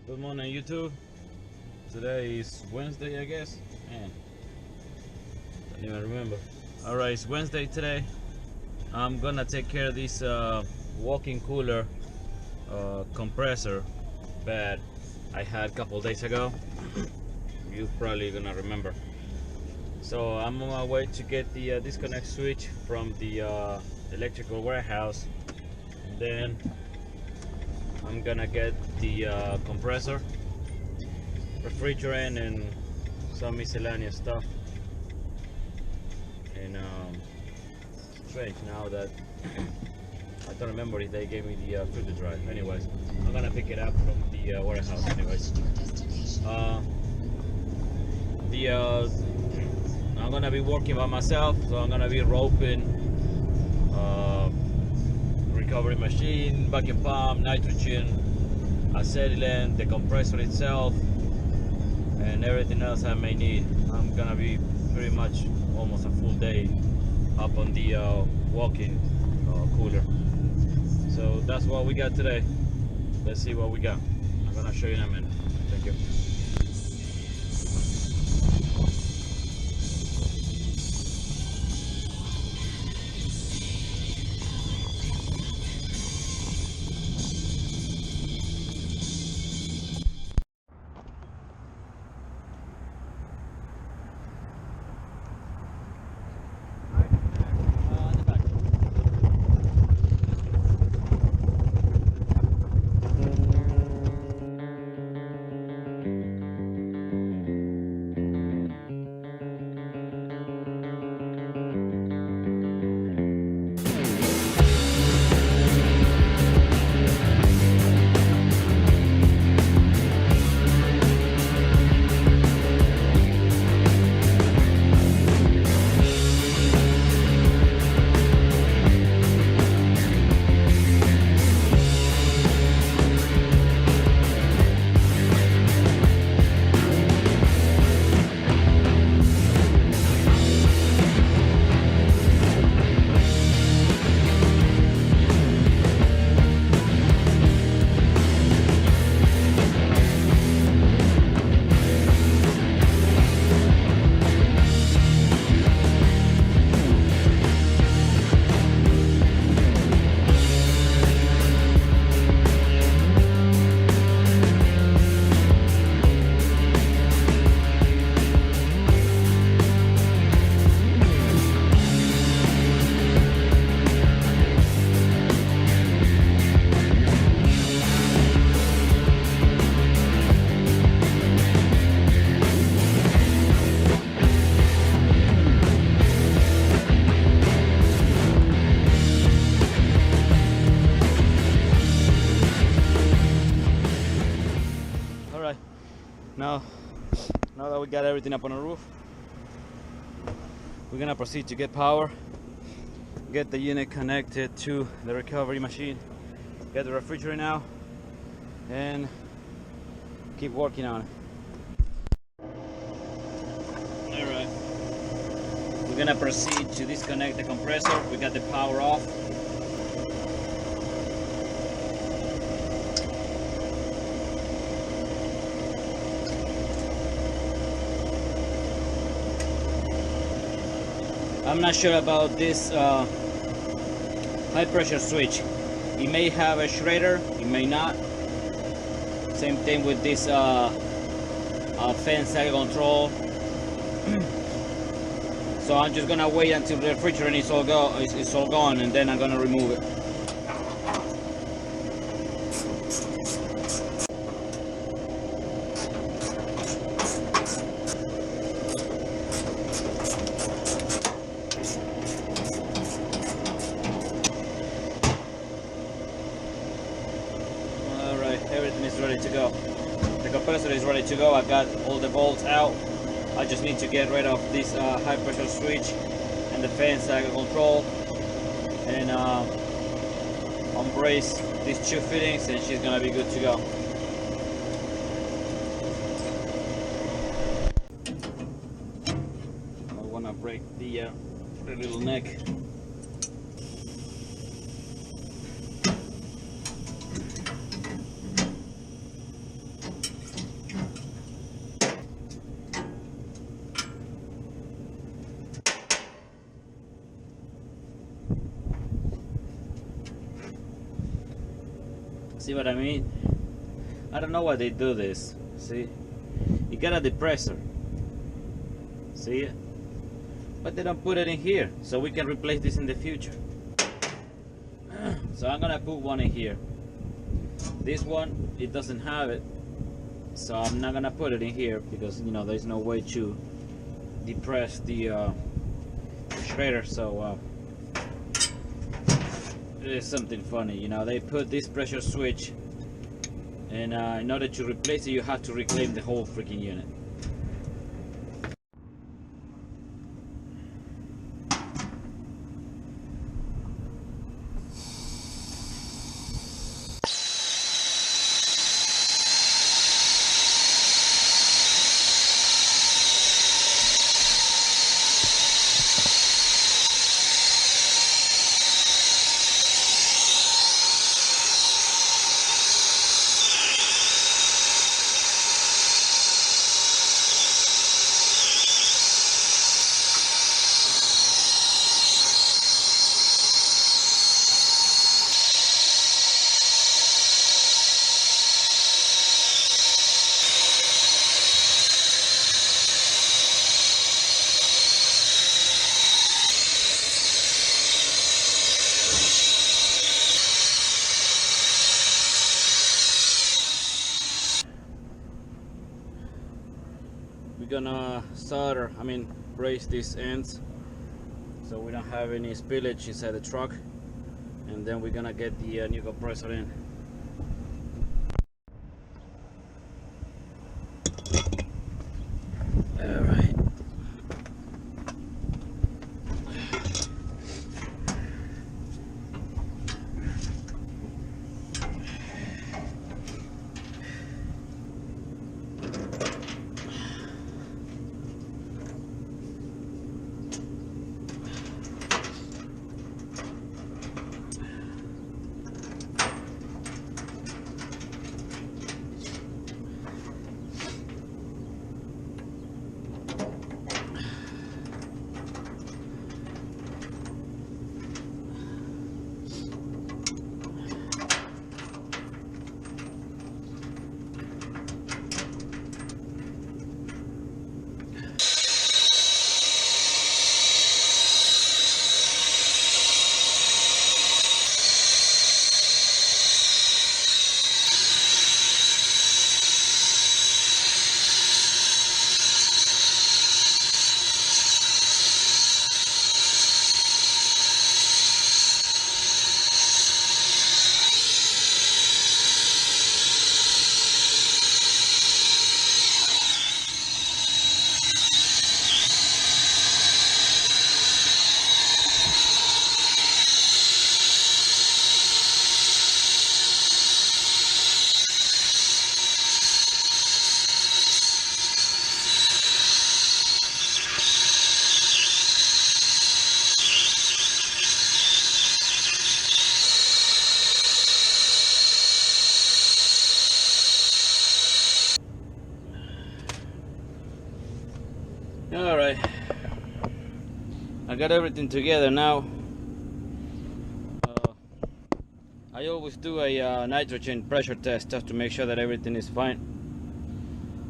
Good morning, YouTube. Today is Wednesday, I guess. Man, don't even remember. Alright, it's Wednesday today. I'm gonna take care of this walk-in cooler compressor bed I had a couple days ago. You probably gonna remember. So I'm on my way to get the disconnect switch from the electrical warehouse, and then I'm gonna get the compressor, refrigerant, and some miscellaneous stuff. And strange now that I don't remember if they gave me the filter drive. Anyways, I'm gonna pick it up from the warehouse. Anyways, I'm gonna be working by myself, so I'm gonna be roping recovery machine, vacuum pump, nitrogen, acetylene, the compressor itself, and everything else I may need. I'm gonna be pretty much almost a full day up on the walk-in cooler. So that's what we got today. Let's see what we got. I'm gonna show you in a minute. Thank you. Alright, now that we got everything up on the roof, we're gonna proceed to get power, get the unit connected to the recovery machine, get the refrigerator now, and keep working on it. Alright, we're gonna proceed to disconnect the compressor. We got the power off. I'm not sure about this high pressure switch. It may have a shredder, it may not. Same thing with this fan sag control. So I'm just gonna wait until the refrigerant is all gone, and then I'm gonna remove it. Everything is ready to go. The compressor is ready to go. I got all the bolts out. I just need to get rid of this high pressure switch and the fan sag control, and unbrace these two fittings, and she's gonna be good to go. I wanna break the little neck. See what I mean? I don't know why they do this. See, you got a depressor. See it? But they don't put it in here, so we can replace this in the future. So I'm gonna put one in here. This one, it doesn't have it, so I'm not gonna put it in here because, you know, there's no way to depress the shredder. So it is something funny, you know. They put this pressure switch, and in order to replace it, you have to reclaim the whole freaking unit. We're gonna solder, brace these ends so we don't have any spillage inside the truck, and then we're gonna get the new compressor in. All right. All right, I got everything together now. I always do a nitrogen pressure test just to make sure that everything is fine.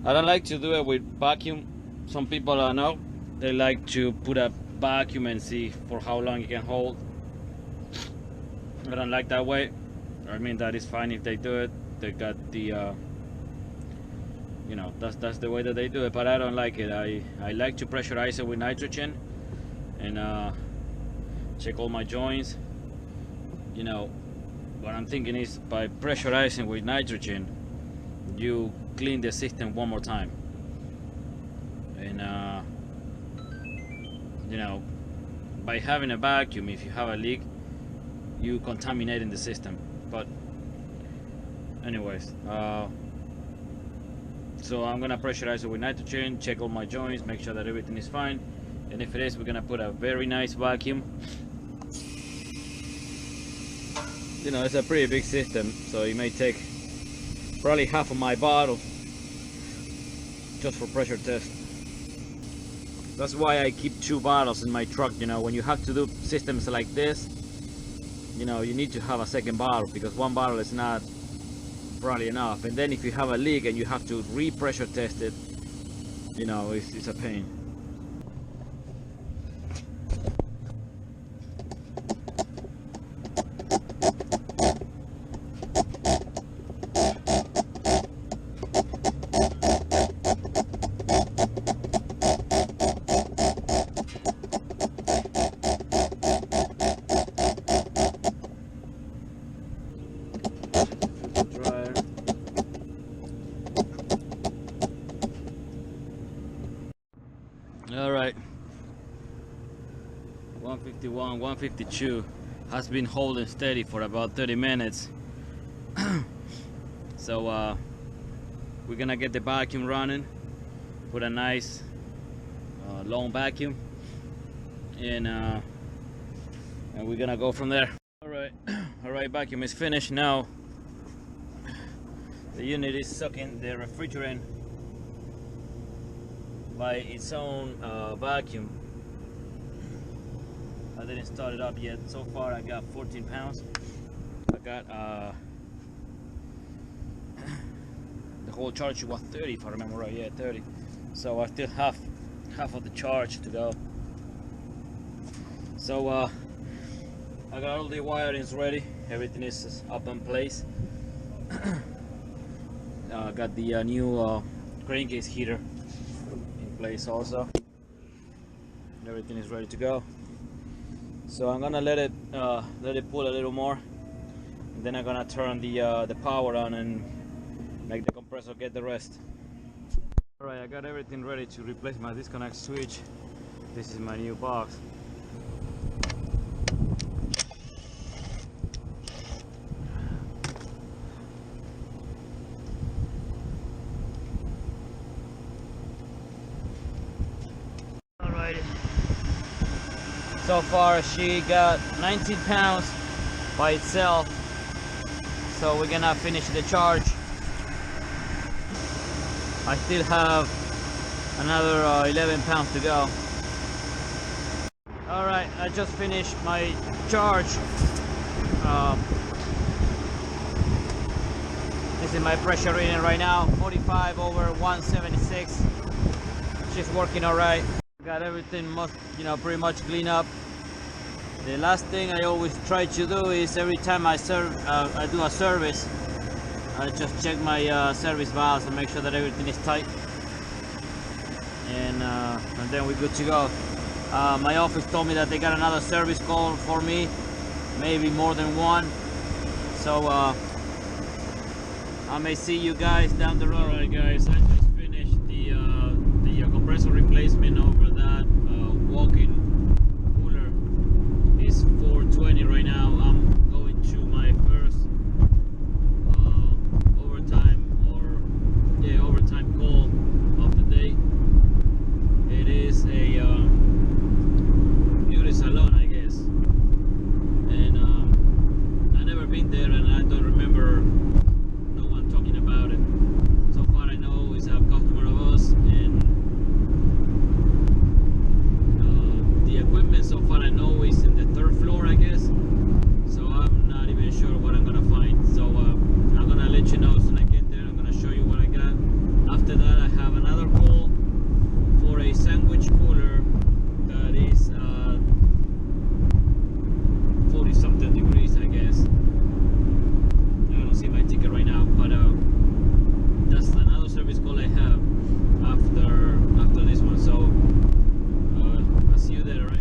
I don't like to do it with vacuum. Some people I know, they like to put a vacuum and see for how long it can hold. I don't like that way. That is fine if they do it. They got the you know, that's the way that they do it, but I don't like it. I like to pressurize it with nitrogen and check all my joints. You know, what I'm thinking is, by pressurizing with nitrogen, you clean the system one more time, and you know, by having a vacuum, if you have a leak, you contaminating the system. But anyways, so I'm gonna pressurize it with nitrogen, check all my joints, make sure that everything is fine, and if it is, we're gonna put a very nice vacuum. You know, it's a pretty big system, so it may take probably half of my bottle just for pressure test. That's why I keep 2 bottles in my truck. You know, when you have to do systems like this, you know, you need to have a second bottle, because one bottle is not probably enough. And then if you have a leak and you have to re-pressure test it, you know, it's a pain. All right, 151, 152 has been holding steady for about 30 minutes. So we're gonna get the vacuum running, put a nice long vacuum, and we're gonna go from there. All right, all right, vacuum is finished now. The unit is sucking the refrigerant by its own vacuum. I didn't start it up yet. So far I got 14 pounds. I got the whole charge was 30 if I remember right. Yeah, 30. So I still have half of the charge to go. So I got all the wirings ready. Everything is up in place. I got the new crankcase heater place also. Everything is ready to go. So I'm gonna let it pull a little more, and then I'm gonna turn the power on and make the compressor get the rest. All right, I got everything ready to replace my disconnect switch. This is my new box. So far she got 19 pounds by itself, so we're gonna finish the charge. I still have another 11 pounds to go. All right, I just finished my charge. This is my pressure reading right now, 45 over 176. She's working all right. Got everything pretty much clean up. The last thing I always try to do is every time I do a service, I just check my service valves and make sure that everything is tight, and then we're good to go. My office told me that they got another service call for me, maybe more than one, so I may see you guys down the road. Alright guys, I just finished the compressor replacement over that walk-in cooler. It's 4:20 right now. I'm going to my first overtime call of the day. It is a beauty salon, I guess, and I never been there, and I don't remember no one talking about it. So far I know it's a customer of us, and the equipment so far I know is in the 3rd floor, I guess, so I'm not even sure what I'm gonna find. So I'm gonna let you know as soon as I get there. I'm gonna show you what I got. After that I have another call for a sandwich cooler that is 40 something degrees, I guess. I don't see my ticket right now, but that's another service call I have after this one. So I'll see you there, right?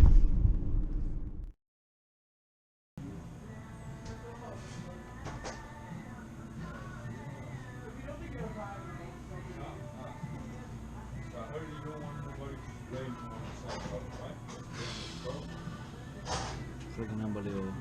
Freaking unbelievable.